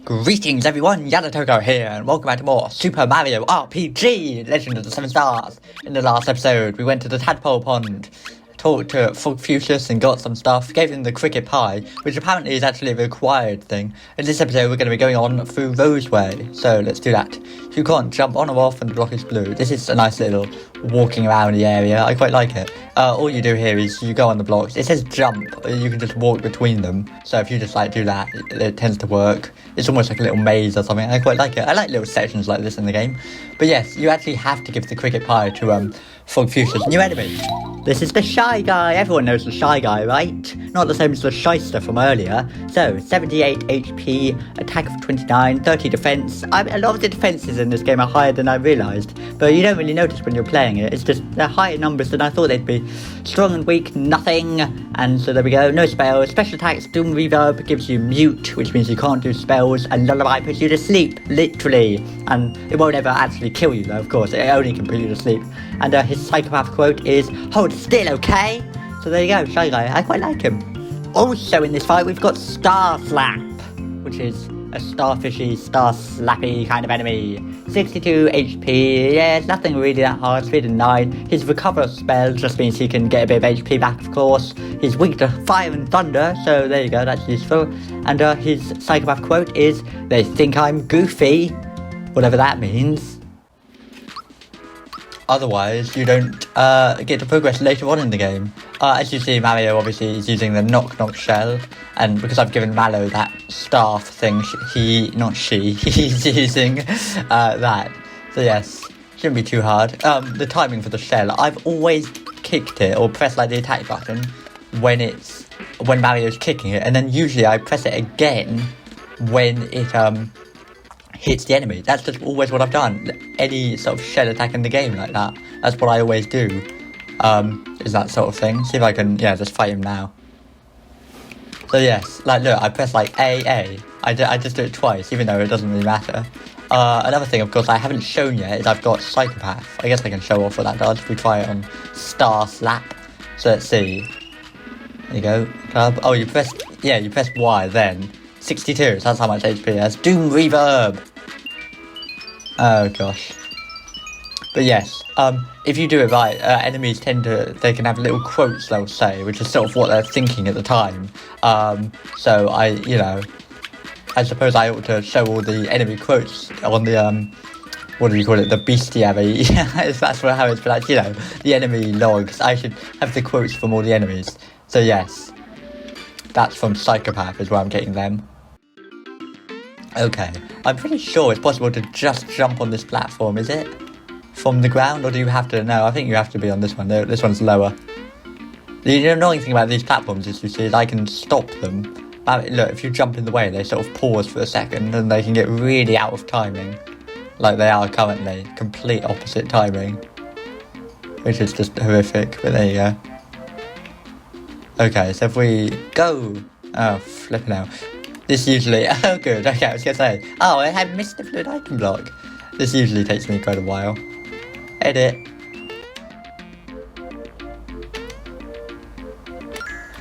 Greetings everyone, Yanatogo here, and welcome back to more Super Mario RPG Legend of the Seven Stars. In the last episode, we went to the Tadpole Pond, talked to Fuchsius and got some stuff, gave him the cricket pie, which apparently is actually a required thing. In this episode, we're going to be going on through Roseway, so let's do that. You can't jump on or off and the block is blue. This is a nice little walking around the area, I quite like it. All you do here is you go on the blocks, it says jump, you can just walk between them, so if you just do that, it tends to work. It's almost like a little maze or something, I quite like it. I like little sections like this in the game. But yes, you actually have to give the cricket pie to Fuchsius' new enemy. This is the Shy Guy. Everyone knows the Shy Guy, right? Not the same as the Shyster from earlier. So, 78 HP, attack of 29, 30 defense. A lot of the defenses in this game are higher than I realised, but you don't really notice when you're playing it. It's just they're higher numbers than I thought they'd be. Strong and weak, nothing. And so there we go, no spells. Special attacks, Doom Reverb gives you mute, which means you can't do spells, and Lullaby puts you to sleep, literally. And it won't ever actually kill you though, of course, it only can put you to sleep. And his psychopath quote is, hold still, okay? So there you go, Shy Guy, I quite like him. Also in this fight we've got Star Slap, which is a starfishy, star slappy kind of enemy. 62 HP, yeah, it's nothing really that hard, speed of 9. His recover spell just means he can get a bit of HP back, of course. He's weak to fire and thunder, so there you go, that's useful. And his psychopath quote is, they think I'm goofy, whatever that means. Otherwise, you don't get to progress later on in the game. As you see, Mario obviously is using the Knock Knock shell, and because I've given Mallow that staff thing, he's using that. So yes, shouldn't be too hard. The timing for the shell, I've always kicked it or pressed the attack button when Mario's kicking it, and then usually I press it again when it hits the enemy. That's just always what I've done. Any sort of shell attack in the game like that, that's what I always do. Is that sort of thing. See if I can, just fight him now. So yes, look, I press A. I just do it twice, even though it doesn't really matter. Another thing, of course, I haven't shown yet is I've got Psychopath. I guess I can show off what that does if we try it on Star Slap. So let's see. There you go. Oh, you press Y then. 62, so that's how much HP it has. Doom Reverb! Oh gosh. But yes, if you do it right, enemies they can have little quotes they'll say, which is sort of what they're thinking at the time. So I suppose I ought to show all the enemy quotes on the, what do you call it, the bestiary, that's how it's pronounced, the enemy logs. I should have the quotes from all the enemies. So yes, that's from Psychopath is where I'm getting them. Okay, I'm pretty sure it's possible to just jump on this platform, is it? From the ground, or do you have to? No, I think you have to be on this one. No, this one's lower. The annoying thing about these platforms is, you see, is I can stop them. Look, if you jump in the way, they sort of pause for a second, and they can get really out of timing. Like they are currently. Complete opposite timing. Which is just horrific, but there you go. Okay, so if we go... Oh, flipping out. This usually... Oh, good. Okay, I was going to say... Oh, I had missed the fluid item block. This usually takes me quite a while. Edit.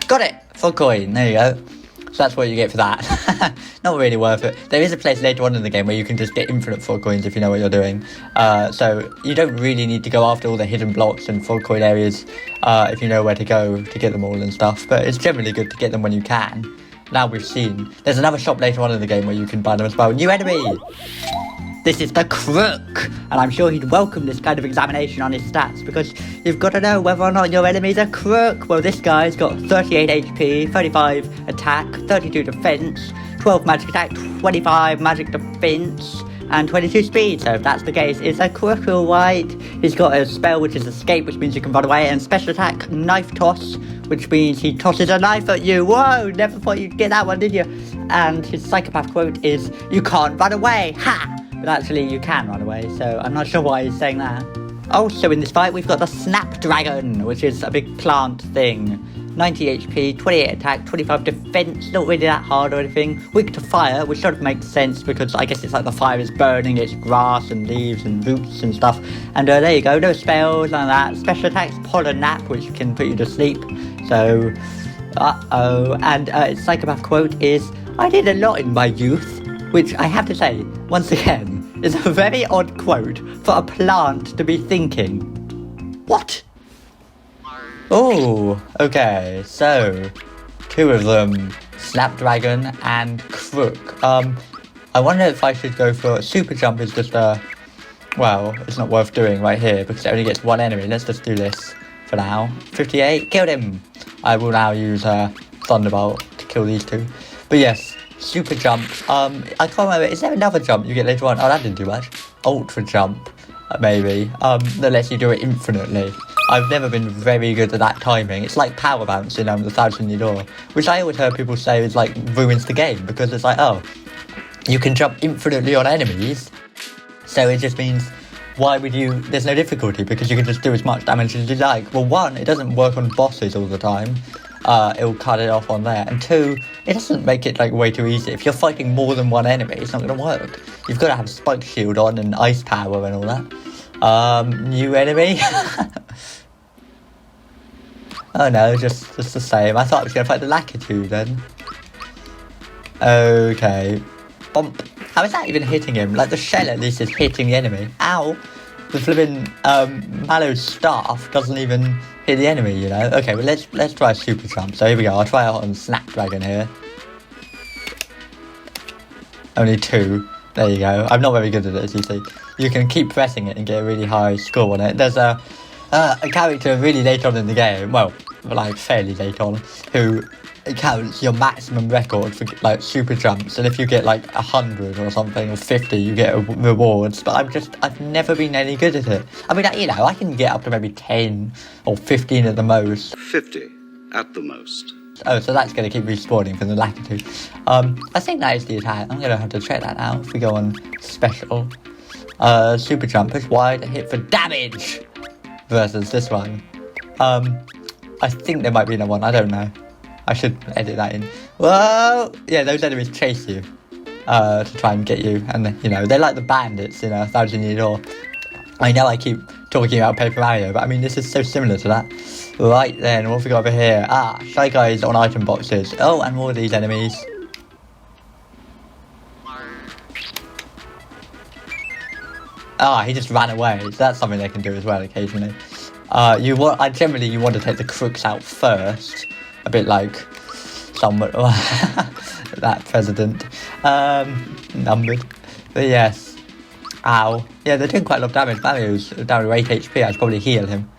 Got it! Full coin. There you go. So that's what you get for that. Not really worth it. There is a place later on in the game where you can just get infinite full coins if you know what you're doing. So you don't really need to go after all the hidden blocks and full coin areas if you know where to go to get them all and stuff. But it's generally good to get them when you can. Now we've seen. There's another shop later on in the game where you can buy them as well. New enemy! This is the Crook, and I'm sure he'd welcome this kind of examination on his stats, because you've got to know whether or not your enemy's a Crook. Well, this guy's got 38 HP, 35 attack, 32 defense, 12 magic attack, 25 magic defense, and 22 speed. So if that's the case, it's a Crook, alright. He's got a spell which is escape, which means you can run away, and special attack, knife toss, which means he tosses a knife at you. Whoa, never thought you'd get that one, did you? And his psychopath quote is, you can't run away, ha! But actually you can run away, so I'm not sure why he's saying that. Also in this fight we've got the Snapdragon, which is a big plant thing. 90 HP, 28 attack, 25 defense, not really that hard or anything. Weak to fire, which sort of makes sense because I guess it's like the fire is burning its grass and leaves and roots and stuff. And there you go, no spells, none of that. Special attacks, Pollen Nap, which can put you to sleep. So, and its psychopath quote is, I did a lot in my youth. which I have to say, once again, is a very odd quote for a plant to be thinking. What? Oh, okay, so 2 of them, Snapdragon and Crook. I wonder if I should go for super jump. Is just well, it's not worth doing right here because it only gets 1 enemy. Let's just do this for now. 58, killed him. I will now use Thunderbolt to kill these 2. But yes, super jump. I can't remember. Is there another jump you get later on? Oh, that didn't do much. Ultra jump, maybe. That lets you do it infinitely. I've never been very good at that timing. It's like power bounce in the 1,000-year door, which I always heard people say is like ruins the game because it's like, oh, you can jump infinitely on enemies, so it just means why would you? There's no difficulty because you can just do as much damage as you like. Well, 1, it doesn't work on bosses all the time. It'll cut it off on there, and 2, it doesn't make it like way too easy. If you're fighting more than 1 enemy, it's not going to work. You've got to have spike shield on and ice power and all that. New enemy. Oh no, just the same. I thought I was going to fight the Lakitu then. Okay. Bump. How is that even hitting him? Like the shell at least is hitting the enemy. Ow. The flipping Mallow's staff doesn't even hit the enemy, you know. Okay, well let's try super jump. So here we go. I'll try out on Snapdragon here. Only 2. There you go. I'm not very good at it, as you see. You can keep pressing it and get a really high score on it. There's a character really late on in the game, well, like fairly late on, who counts your maximum record for like super jumps, and if you get like 100 or something or 50, you get rewards. But I've never been any good at it. I mean, you know, I can get up to maybe 10 or 15 at the most. 50 at the most. Oh, so that's going to keep respawning from the Lakitu. I think that is the attack. I'm going to have to check that out if we go on special. Super jump, push wide, hit for damage versus this one. I think there might be another one, I don't know. I should edit that in. Whoa! Yeah, those enemies chase you to try and get you, and you know, they're like the bandits in 1,000-Year Door. I know I keep talking about Paper Mario, but I mean, this is so similar to that. Right then, what have we got over here? Shy Guys on item boxes. Oh, and more of these enemies. He just ran away. So that's something they can do as well occasionally. You want to take the crooks out first, a bit like somewhat that president numbered. But yes, ow. Yeah, they're doing quite a lot of damage. Mario's down to 8 HP. I should probably heal him.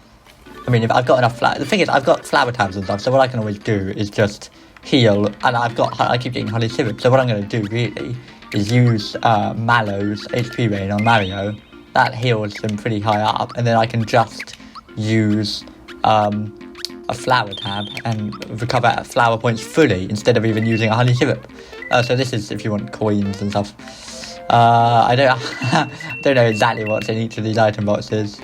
I mean, if I've got enough the thing is, I've got flower tabs and stuff, so what I can always do is just heal, and I keep getting honey syrup, so what I'm going to do really is use Mallow's HP rain on Mario. That heals him pretty high up, and then I can just use a flower tab and recover flower points fully instead of even using a honey syrup. So this is if you want coins and stuff. I don't know exactly what's in each of these item boxes.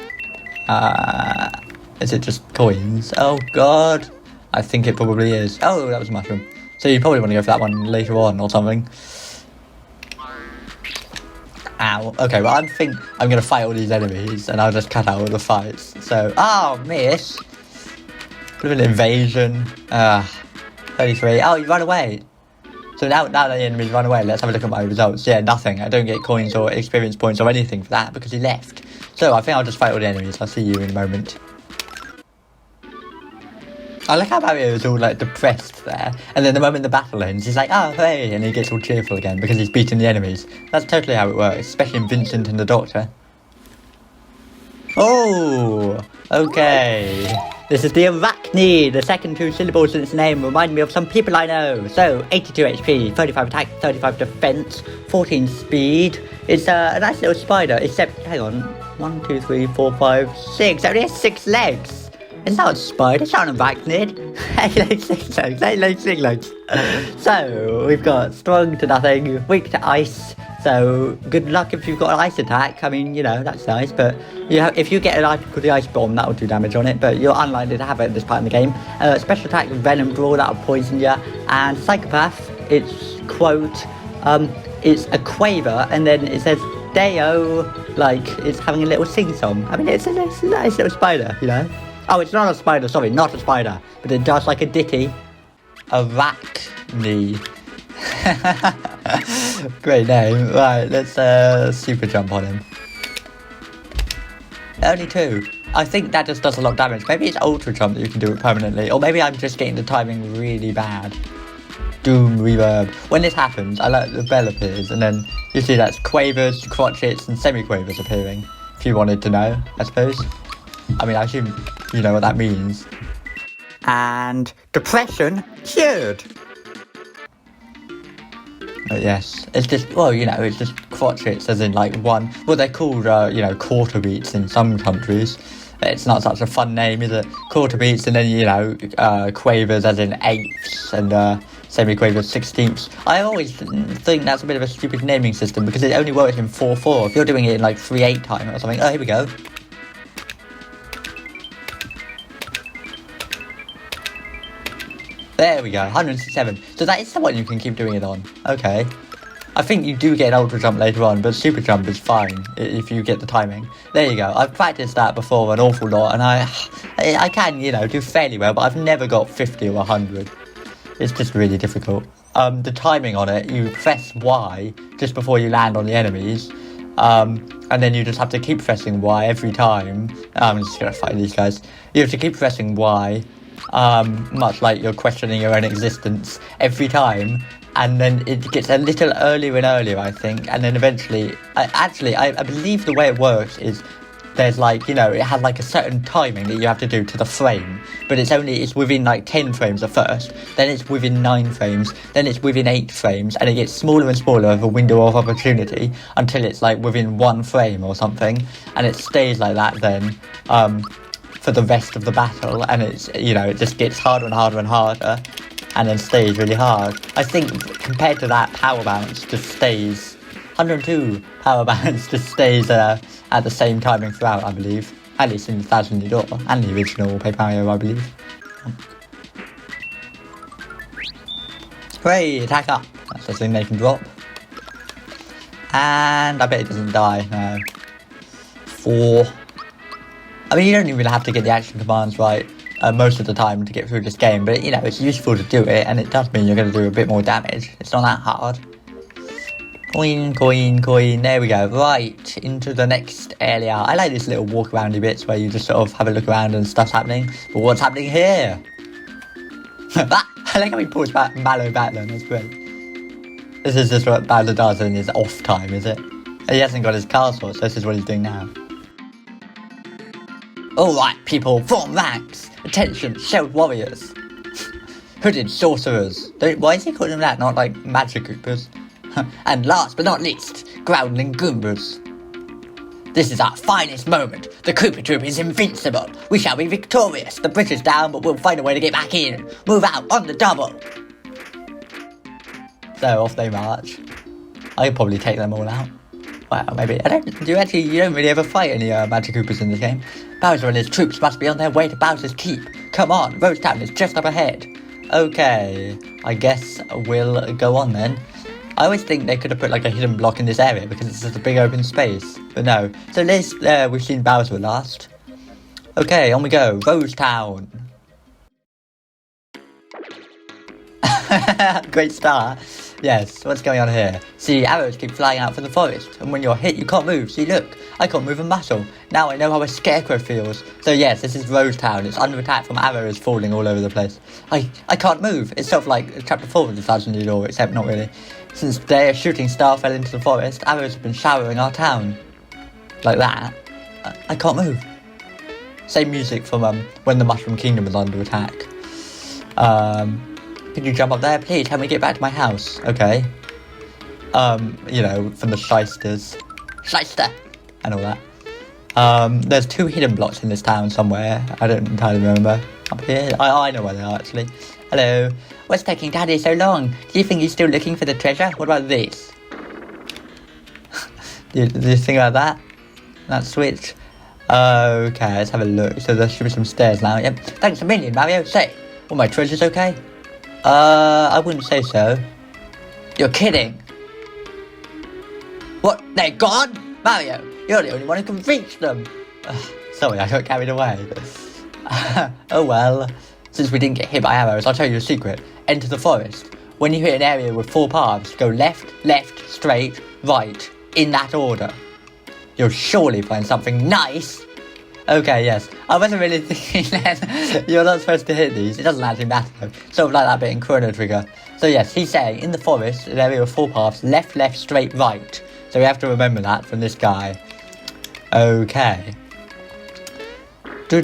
Is it just coins? Oh god, I think it probably is. Oh, that was a mushroom. So you probably want to go for that one later on or something. Ow. Okay, well I think I'm going to fight all these enemies and I'll just cut out all the fights. So, miss. Bit of an invasion. 33. Oh, you run away. So now the enemies run away, let's have a look at my results. Yeah, nothing. I don't get coins or experience points or anything for that because he left. So I think I'll just fight all the enemies. I'll see you in a moment. I like how Mario is all like depressed there, and then the moment the battle ends, he's like, oh hey, and he gets all cheerful again because he's beaten the enemies. That's totally how it works, especially in Vincent and the Doctor. Oh, okay. This is the Arachne. The second 2 syllables in its name remind me of some people I know. So, 82 HP, 35 attack, 35 defense, 14 speed. It's a nice little spider, except, hang on, 1, 2, 3, 4, 5, 6. It only has 6 legs. It's not a spider, it's not an arachnid. 8 legs, 6 legs, 8 legs, 6 legs. So, we've got strong to nothing, weak to ice. So, good luck if you've got an ice attack. I mean, you know, that's nice. But if you get an item called the Ice Bomb, that'll do damage on it. But you're unlikely to have it at this part in the game. Special attack, Venom Brawl, that'll poison you. And Psychopath, it's quote, it's a quaver. And then it says, Deo, like it's having a little sing-song. I mean, it's a nice little spider, you know. Oh, it's not a spider, sorry, not a spider. But it does like a ditty. Arachne. Great name. Right, let's super jump on him. Only 2. I think that just does a lot of damage. Maybe it's ultra jump that you can do it permanently. Or maybe I'm just getting the timing really bad. Doom reverb. When this happens, I like the bell appears, and then you see that's quavers, crotchets, and semi-quavers appearing. If you wanted to know, I suppose. I mean, I assume you know what that means. And depression cured. But yes, it's just, well, you know, it's just crotchets as in like one, well, they're called, you know, quarter beats in some countries. It's not such a fun name, is it? Quarter beats, and then, you know, quavers as in eighths, and semi-quavers 16ths. I always think that's a bit of a stupid naming system because it only works in 4/4. If you're doing it in like 3/8 time or something, oh, here we go. There we go, 167. So that is the one you can keep doing it on. Okay. I think you do get an ultra jump later on, but super jump is fine if you get the timing. There you go. I've practiced that before an awful lot, and I can, you know, do fairly well, but I've never got 50 or 100. It's just really difficult. The timing on it, you press Y just before you land on the enemies, and then you just have to keep pressing Y every time. I'm just gonna fight these guys. You have to keep pressing Y, much like you're questioning your own existence every time, and then it gets a little earlier and earlier, I think, and then eventually, I believe the way it works is there's like, you know, it has like a certain timing that you have to do to the frame, but it's within like 10 frames at first, then it's within 9 frames, then it's within 8 frames, and it gets smaller and smaller of a window of opportunity until it's like within 1 frame or something, and it stays like that then, for the rest of the battle, and it's, you know, it just gets harder and harder and harder, and then stays really hard. I think compared to that, power bounce just stays 102. Power bounce just stays at the same timing throughout, I believe. At least in the Thousand Year Door and the original Paper Mario, I believe. Hooray! Attack up. That's the thing they can drop. And I bet it doesn't die. No. 4. I mean, you don't even have to get the action commands right most of the time to get through this game, but, you know, it's useful to do it, and it does mean you're going to do a bit more damage. It's not that hard. Coin, coin, coin. There we go. Right, into the next area. I like these little walk-aroundy bits where you just sort of have a look around and stuff's happening. But what's happening here? I like how he pulls back Mallow Battler. That's great. This is just what Battler does in his off time, is it? He hasn't got his castle, so this is what he's doing now. Alright, people, form ranks. Attention, shield warriors. Hooded sorcerers. Why is he calling them that, not like magic Koopas? And last but not least, growling Goombas. This is our finest moment. The Koopa Troop is invincible. We shall be victorious. The bridge is down, but we'll find a way to get back in. Move out on the double. So off they march. I could probably take them all out. Well, maybe. You don't really ever fight any Magic Koopas in this game. Bowser and his troops must be on their way to Bowser's Keep. Come on, Rosetown is just up ahead. Okay, I guess we'll go on then. I always think they could have put like a hidden block in this area because it's just a big open space. But no. So at least we've seen Bowser last. Okay, on we go. Rosetown. Great start. Yes, what's going on here? See, arrows keep flying out from the forest, and when you're hit, you can't move. See, look, I can't move a muscle. Now I know how a scarecrow feels. So yes, this is Rosetown. It's under attack from arrows falling all over the place. I can't move. It's sort of like chapter 4 of the Thousand Year Door, except not really. Since their shooting star fell into the forest, arrows have been showering our town. Like that. I can't move. Same music from when the Mushroom Kingdom was under attack. Can you jump up there, please? Help me get back to my house. Okay. You know, from the shysters. Shyster! And all that. There's 2 hidden blocks in this town somewhere. I don't entirely remember. Up here? I know where they are, actually. Hello. What's taking Daddy so long? Do you think he's still looking for the treasure? What about this? do you think about that? That switch? Okay, let's have a look. So there should be some stairs now. Yep. Thanks a million, Mario. Say, all my treasures okay? I wouldn't say so. You're kidding. What? They're gone? Mario, you're the only one who can reach them. Sorry, I got carried away. Oh well. Since we didn't get hit by arrows, I'll tell you a secret. Enter the forest. when you hit an area with 4 paths, go left, left, straight, right, in that order. You'll surely find something nice. Okay, yes. I wasn't really thinking then. You're not supposed to hit these. It doesn't actually matter though. Sort of like that bit in Chrono Trigger. So yes, he's saying, in the forest, an area with 4 paths, left, left, straight, right. So we have to remember that from this guy. Okay. That's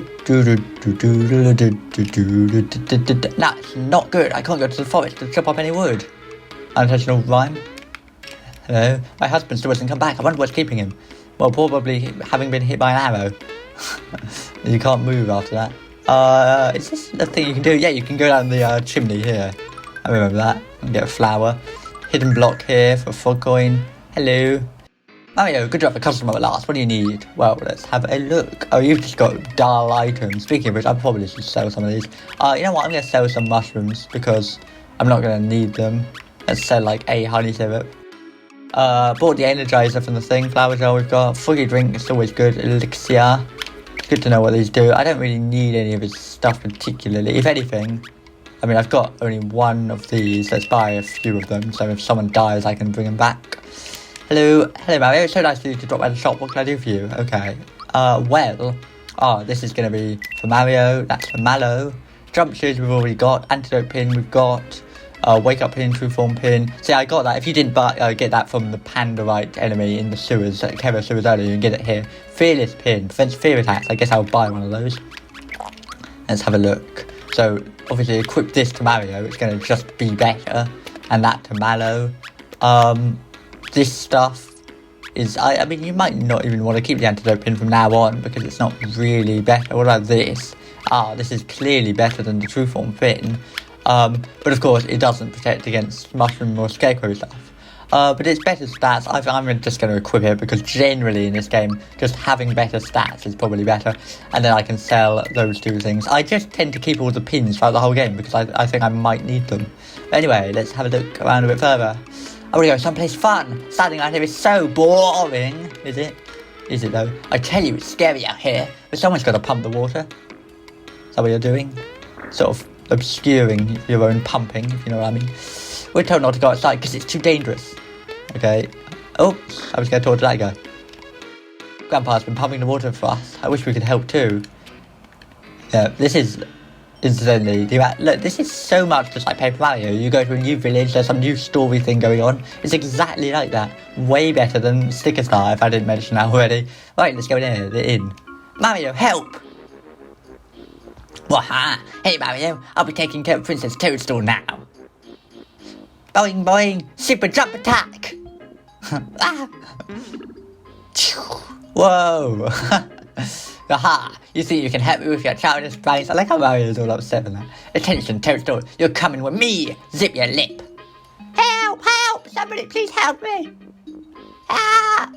not good. I can't go to the forest to chop up any wood. Unintentional rhyme. Hello. My husband still hasn't come back. I wonder what's keeping him. Well, probably having been hit by an arrow. You can't move after that. Is this the thing you can do? Yeah, you can go down the chimney here. I remember that. And get a flower. Hidden block here for a frog coin. Hello. Mario, good job for customer at last. What do you need? Well, let's have a look. Oh, you've just got dull items. Speaking of which, I probably should sell some of these. You know what? I'm going to sell some mushrooms because I'm not going to need them. Let's sell like a honey syrup. Bought the energizer from the thing. Flower gel we've got. Foggy drink, it's always good. Elixir. It's good to know what these do. I don't really need any of his stuff particularly. If anything, I mean, I've got only one of these. Let's buy a few of them. So if someone dies, I can bring them back. Hello Mario, it's so nice of you to drop by the shop. What can I do for you? Okay. This is going to be for Mario. That's for Mallow. Jump shoes we've already got. Antidote pin we've got. Wake up pin, true form pin. See, I got that. If you didn't get that from the Pandarite enemy in the sewers, Kevin sewers earlier, you can get it here. Fearless pin, prevents fear attacks. I guess I'll buy one of those. Let's have a look. So, obviously, equip this to Mario. It's going to just be better. And that to Mallow. This stuff is, I mean, you might not even want to keep the antidote pin from now on because it's not really better. What about this? This is clearly better than the true form pin. But of course, it doesn't protect against mushroom or scarecrow stuff. But it's better stats. I'm just going to equip it because generally in this game, just having better stats is probably better. And then I can sell those two things. I just tend to keep all the pins throughout the whole game because I think I might need them. But anyway, let's have a look around a bit further. I want to go someplace fun. Standing out here is so boring. Is it? Is it though? I tell you, it's scary out here. But someone's got to pump the water. Is that what you're doing? Sort of obscuring your own pumping, if you know what I mean. We're told not to go outside because it's too dangerous. Okay. Oops, I was going to talk to that guy. Grandpa's been pumping the water for us. I wish we could help too. Yeah, this is... Incidentally, look, this is so much just like Paper Mario. You go to a new village, there's some new story thing going on. It's exactly like that. Way better than Sticker Star, if I didn't mention that already. Right, let's go in here. They're in. Mario, help! Waha! Hey Mario, I'll be taking care of Princess Toadstool now. Boing boing! Super jump attack! Ah! Whoa! Aha! You see, you can help me with your childish brains. I like how Mario's all upset with that. Attention, Toadstool, you're coming with me! Zip your lip! Help! Help! Somebody please help me! Ah!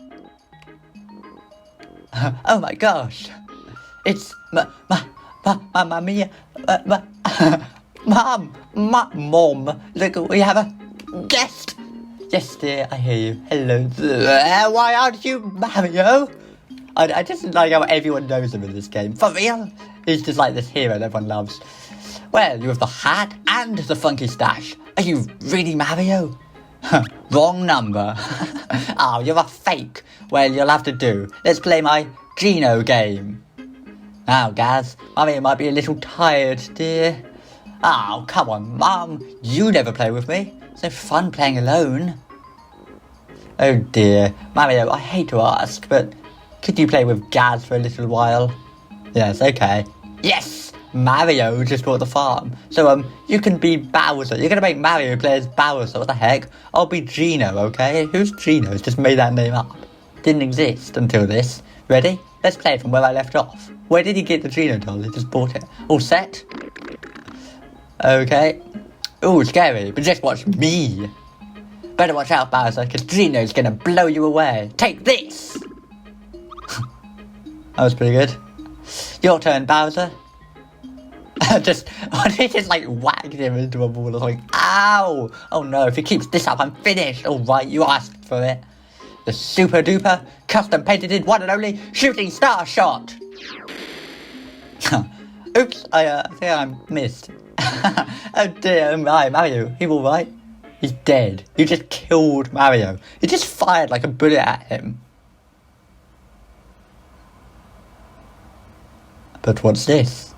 Oh my gosh! It's Mamma mia! Mom! Look, we have a guest! Yes, dear, I hear you. Hello there. Why aren't you Mario? I just like how everyone knows him in this game. For real? He's just like this hero that everyone loves. Well, you have the hat and the funky stash. Are you really Mario? Wrong number. Oh, you're a fake. Well, you'll have to do. Let's play my Geno game. Now, Gaz, Mummy might be a little tired, dear. Oh, come on, Mum. You never play with me. It's no fun playing alone. Oh dear. Mario, I hate to ask, but could you play with Gaz for a little while? Yes, okay. Yes! Mario just bought the farm. So, you can be Bowser. You're gonna make Mario play as Bowser. What the heck? I'll be Geno, okay? Who's Geno? Just made that name up. Didn't exist until this. Ready? Let's play from where I left off. Where did he get the Geno doll? He just bought it. All set? Okay. Ooh, scary, but just watch me. Better watch out, Bowser, because Geno's gonna blow you away. Take this! That was pretty good. Your turn, Bowser. He just like whacked him into a wall or something. Ow! Oh no, if he keeps this up, I'm finished. Alright, you asked for it. The super duper, custom patented one and only shooting star shot. Oops, I think I missed. Oh dear, my Mario, he alright? He's dead. You just killed Mario. You just fired like a bullet at him. But what's this?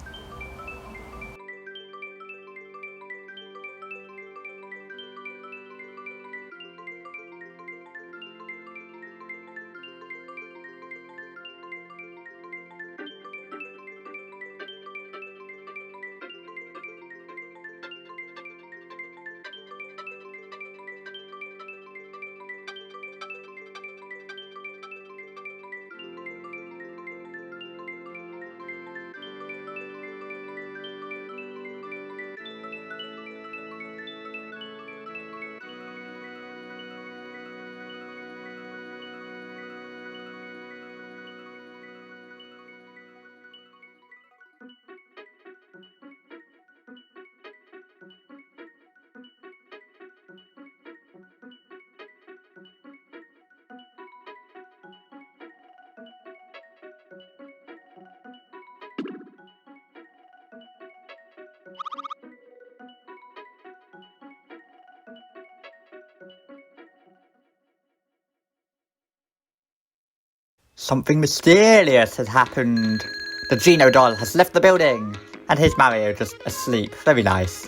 Something mysterious has happened. The Geno doll has left the building, and here's Mario just asleep. Very nice.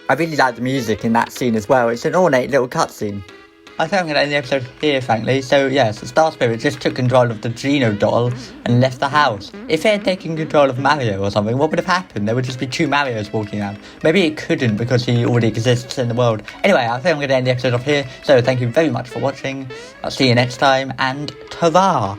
I really like the music in that scene as well. It's an ornate little cutscene. I think I'm going to end the episode here, frankly. So yes, the Star Spirit just took control of the Geno doll and left the house. If they had taken control of Mario or something, what would have happened? There would just be two Marios walking around. Maybe it couldn't because he already exists in the world. Anyway, I think I'm going to end the episode off here. So thank you very much for watching. I'll see you next time, and ta-ra!